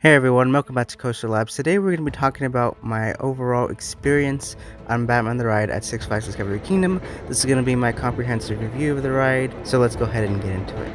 Hey everyone, welcome back to Coaster Labs. Today we're going to be talking about my overall experience on Batman the Ride at Six Flags Discovery Kingdom. This is going to be my comprehensive review of the ride, so let's go ahead and get into it.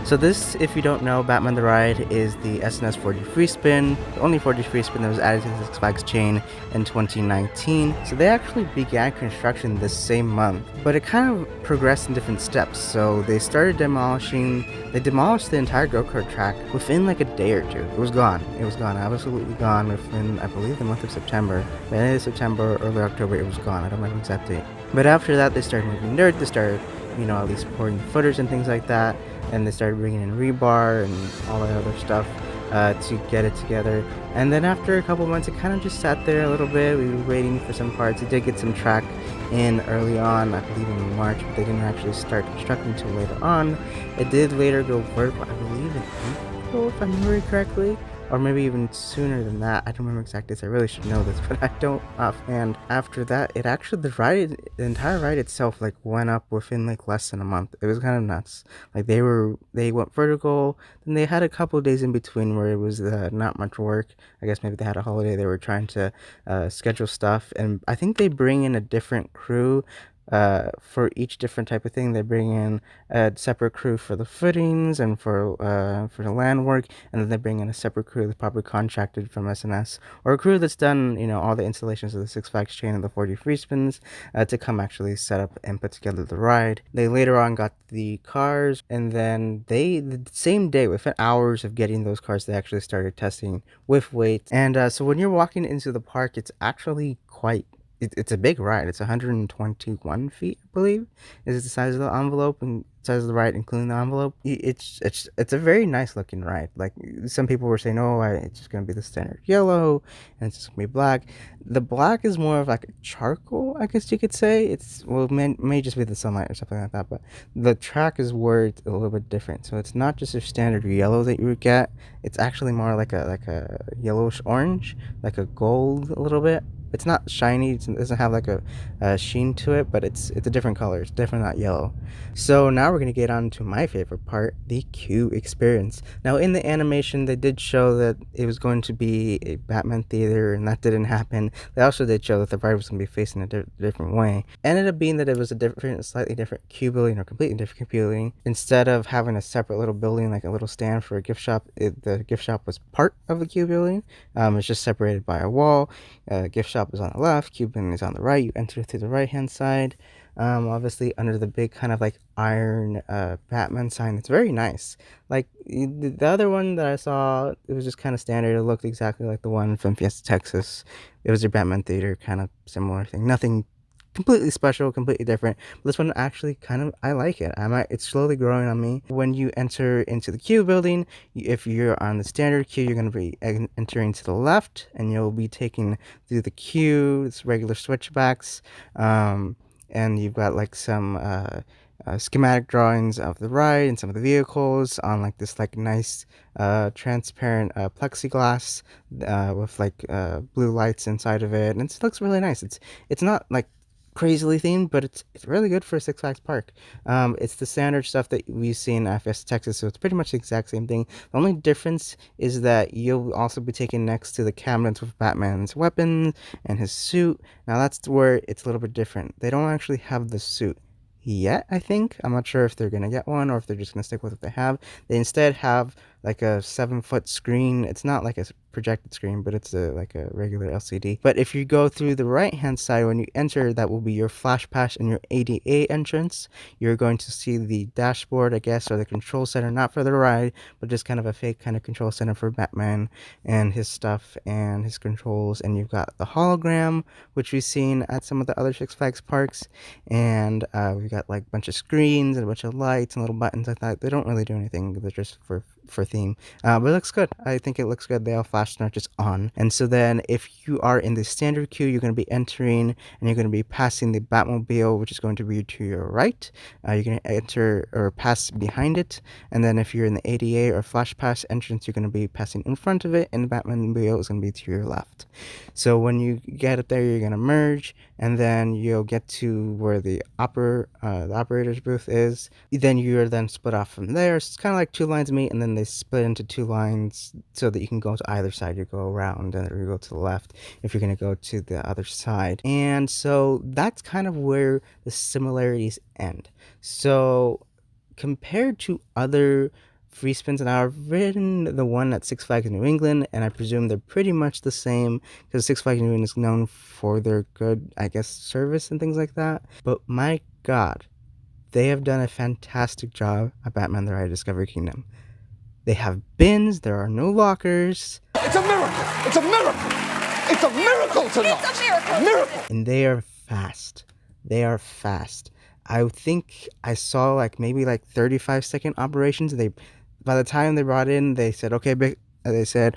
So this, if you don't know, Batman the Ride is the SNS 4D free spin, the only 4D free spin that was added to the Six Flags chain in 2019. So they actually began construction this same month, but it kind of progressed in different steps. So they demolished the entire go-kart track within like a day or two. It was gone, absolutely gone within, I believe, the month of September. By the end of September, early October, it was gone. I don't remember the exact date. But after that, they started moving dirt, they started, at least pouring footers and things like that, and they started bringing in rebar and all that other stuff to get it together. And then after a couple months, it kind of just sat there a little bit. We were waiting for some parts. It did get some track in early on, I believe in March, but they didn't actually start constructing until later on. It did later go vertical, I believe in April, if I remember correctly, or maybe even sooner than that. I don't remember exact dates. I really should know this, but I don't offhand. After that, it actually the entire ride itself like went up within like less than a month. It was kind of nuts. Like they went vertical, then they had a couple of days in between where it was not much work. I guess maybe they had a holiday. They were trying to schedule stuff, and I think they bring in a different crew for each different type of thing. They bring in a separate crew for the footings and for the land work, and then they bring in a separate crew that's probably contracted from SNS, or a crew that's done all the installations of the Six Flags chain and the 40 free spins to come actually set up and put together the ride. They later on got the cars, and then the same day, within hours of getting those cars, they actually started testing with weight. And so when you're walking into the park, it's actually it's a big ride. It's 121 feet, I believe, is the size of the envelope, and size of the ride, including the envelope. It's a very nice looking ride. Like some people were saying, oh, it's just gonna be the standard yellow, and it's just gonna be black. The black is more of like a charcoal, I guess you could say. It may just be the sunlight or something like that, but the track is worded a little bit different. So it's not just a standard yellow that you would get. It's actually more like a yellowish orange, like a gold a little bit. It's not shiny. It doesn't have like a sheen to it, but it's a different color. It's definitely not yellow. So now we're gonna get on to my favorite part, the queue experience. Now in the animation, they did show that it was going to be a Batman theater, and that didn't happen. They also did show that the ride was gonna be facing a different way. Ended up being that it was a slightly different queue building, or completely different queue building. Instead of having a separate little building, like a little stand for a gift shop, the gift shop was part of the queue building. It's just separated by a wall. Gift shop is on the left, Cuban is on the right. You enter through the right hand side. Obviously under the big kind of like iron Batman sign. It's very nice. Like the other one that I saw, it was just kind of standard. It looked exactly like the one from Fiesta, Texas. It was a Batman theater, kind of similar thing. Nothing completely special, completely different. But this one actually I like it. It's slowly growing on me. When you enter into the queue building, if you're on the standard queue, you're going to be entering to the left, and you'll be taking through the queue. It's regular switchbacks, and you've got like some schematic drawings of the ride and some of the vehicles on like this like nice transparent plexiglass with like blue lights inside of it, and it looks really nice. It's not like crazily themed, but it's really good for a Six Flags park. It's the standard stuff that we've seen at Fiesta, Texas, so it's pretty much the exact same thing. The only difference is that you'll also be taken next to the cabinets with Batman's weapons and his suit. Now that's where it's a little bit different. They don't actually have the suit yet, I think. I'm not sure if they're gonna get one or if they're just gonna stick with what they have. They instead have like a 7-foot screen. It's not like a projected screen, but it's like a regular LCD. But if you go through the right hand side, when you enter, that will be your flash pass and your ADA entrance. You're going to see the dashboard, I guess, or the control center, not for the ride, but just kind of a fake kind of control center for Batman and his stuff and his controls. And you've got the hologram, which we've seen at some of the other Six Flags parks, and we've got like a bunch of screens and a bunch of lights and little buttons like that. They don't really do anything. They're just for theme, but it looks good. I think it looks good. They all flash not just on. And so then if you are in the standard queue, you're going to be entering, and you're going to be passing the Batmobile, which is going to be to your right. You're going to enter or pass behind it, and then if you're in the ADA or flash pass entrance, you're going to be passing in front of it, and the Batmobile is going to be to your left. So when you get it there, you're going to merge, and then you'll get to where the operator's booth is. Then you're then split off from there. So it's kind of like two lines meet, and then they split into two lines so that you can go to either side. You go around, and you go to the left if you're going to go to the other side. And so that's kind of where the similarities end. So compared to other free spins, and I've ridden the one at Six Flags New England, and I presume they're pretty much the same because Six Flags New England is known for their good, I guess, service and things like that. But my God, they have done a fantastic job at Batman the Ride at Discovery Kingdom. They have bins, there are no lockers. It's a miracle! It's a miracle! It's a miracle tonight! It's a miracle! A miracle! And they are fast. They are fast. I think I saw like maybe like 35-second operations. By the time they brought in, they said, okay, they said,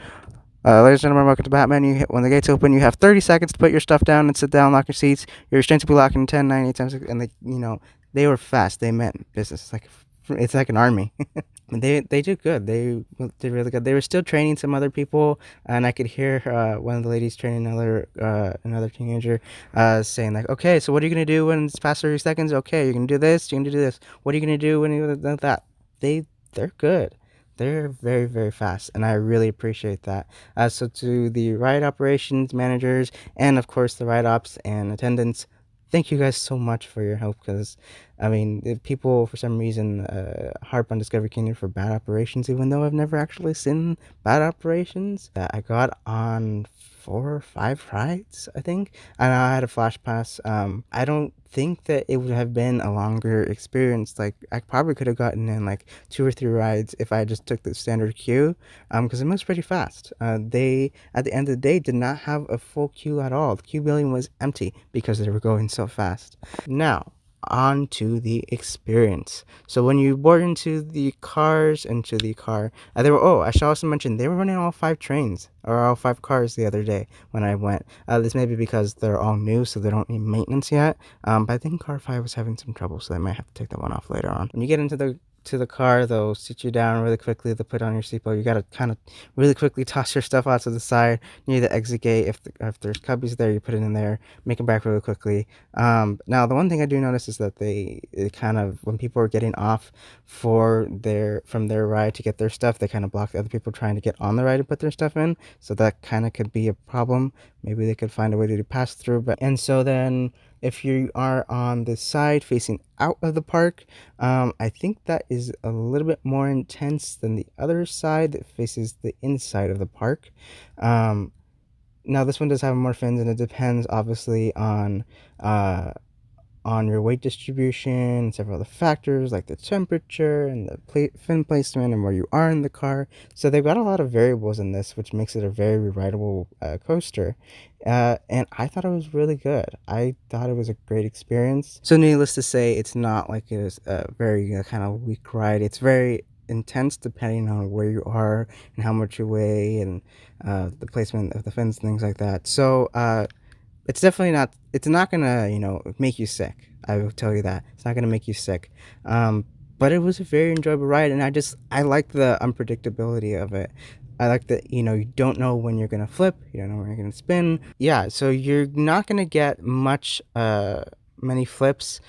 ladies and gentlemen, welcome to Batman. When the gates open, you have 30 seconds to put your stuff down and sit down, lock your seats. Your restraints will be locked in 10, 9, 8, 7, 6. And they were fast. They meant business. It's like an army. They did good. They did really good. They were still training some other people, and I could hear one of the ladies training another teenager saying like, okay, so what are you gonna do when it's past 30 seconds? Okay, you're gonna do this. You're gonna do this. What are you gonna do when you do that? They're good. They're very, very fast, and I really appreciate that. So to the ride operations managers and of course the ride ops and attendants, thank you guys so much for your help, because I mean, if people for some reason harp on Discovery Kingdom for bad operations, even though I've never actually seen bad operations. That I got on 4 or 5 rides, I think, and I had a flash pass. I don't think that it would have been a longer experience. Like, I probably could have gotten in like 2 or 3 rides if I just took the standard queue, because it moves pretty fast. They, at the end of the day, did not have a full queue at all. The queue building was empty because they were going so fast. Now, on to the experience. So when you board into the car, I should also mention they were running all 5 trains or all 5 cars the other day when I went. This may be because they're all new, so they don't need maintenance yet. But I think car 5 was having some trouble, so they might have to take that one off later on. When you get into the car, they'll sit you down really quickly. They'll put on your seatbelt. You gotta kind of really quickly toss your stuff out to the side near the exit gate. If there's cubbies there, you put it in there. Make it back really quickly. Now the one thing I do notice is that it kind of, when people are getting off from their ride to get their stuff, they kind of block the other people trying to get on the ride to put their stuff in. So that kind of could be a problem. Maybe they could find a way to pass through. And so then, if you are on the side facing out of the park, I think that is a little bit more intense than the other side that faces the inside of the park. Now this one does have more fins, and it depends obviously on your weight distribution and several other factors like the temperature and the fin placement and where you are in the car. So they've got a lot of variables in this, which makes it a very rideable coaster. And I thought it was really good. I thought it was a great experience. So needless to say, it's not like it is a very kind of weak ride. It's very intense depending on where you are and how much you weigh and the placement of the fins and things like that. So it's not gonna make you sick. I will tell you that it's not gonna make you sick. But it was a very enjoyable ride, and I like the unpredictability of it. I like that you don't know when you're gonna flip, you don't know when you're gonna spin. Yeah, so you're not gonna get many flips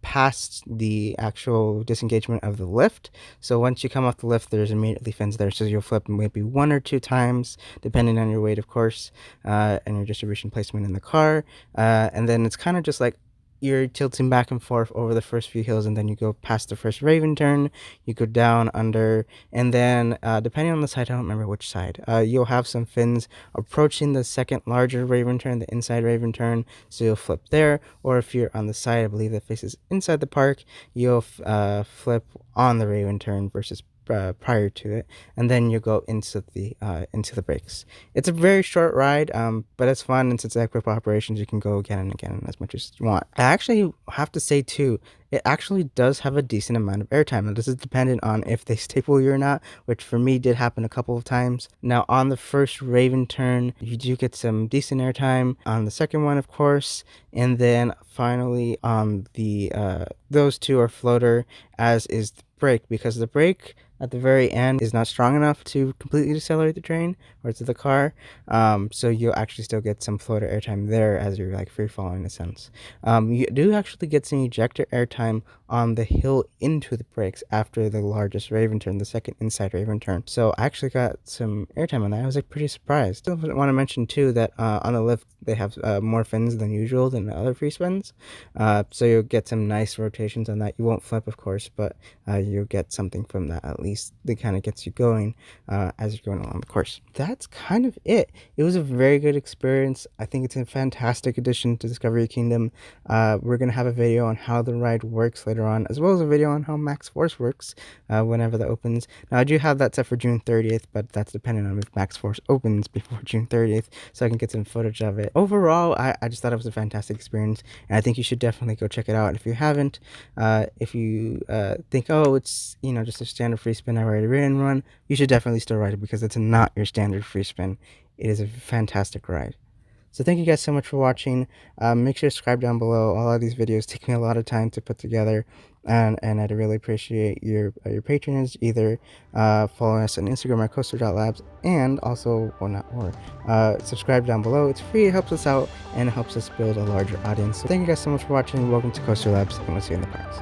past the actual disengagement of the lift. So once you come off the lift, there's immediately fins there, so you'll flip maybe 1 or 2 times depending on your weight, of course, and your distribution placement in the car, and then it's kind of just like you're tilting back and forth over the first few hills, and then you go past the first Raven turn, you go down under, and then depending on the side, I don't remember which side, you'll have some fins approaching the second larger Raven turn, the inside Raven turn, so you'll flip there. Or if you're on the side, I believe that faces inside the park, you'll flip on the Raven turn versus prior to it, and then you go into the brakes. It's a very short ride, but it's fun, and since it's equip operations, you can go again and again as much as you want. I actually have to say too, it actually does have a decent amount of airtime, and this is dependent on if they staple you or not, which for me did happen a couple of times. Now, on the first Raven turn, you do get some decent airtime. On the second one, of course, and then finally on the those two are floater, as is the brake, because the brake at the very end is not strong enough to completely decelerate the train or to the car. So you'll actually still get some floater airtime there as you're like free falling in a sense. You do actually get some ejector airtime on the hill into the brakes after the largest Raven turn, the second inside Raven turn. So I actually got some airtime on that. I was like pretty surprised. I want to mention too that on the lift they have more fins than usual than the other free spins. So you'll get some nice rotations on that. You won't flip, of course, but you'll get something from that at least. That kind of gets you going as you're going along the course. That's kind of it. It was a very good experience. I think it's a fantastic addition to Discovery Kingdom. We're going to have a video on how the ride works later on, as well as a video on how Max Force works whenever that opens. Now, I do have that set for June 30th, but that's dependent on if Max Force opens before June 30th, so I can get some footage of it. Overall, I just thought it was a fantastic experience, and I think you should definitely go check it out if you haven't. If you think, oh, it's just a standard free spin I already ran run, you should definitely still ride it because it's not your standard free spin. It is a fantastic ride. So thank you guys so much for watching. Make sure to subscribe down below. All of these videos take me a lot of time to put together, and I'd really appreciate your patronage, either following us on Instagram at coaster.labs, and also, well, not or, subscribe down below. It's free, it helps us out, and it helps us build a larger audience. So thank you guys so much for watching. Welcome to Coaster Labs, and we'll see you in the parks.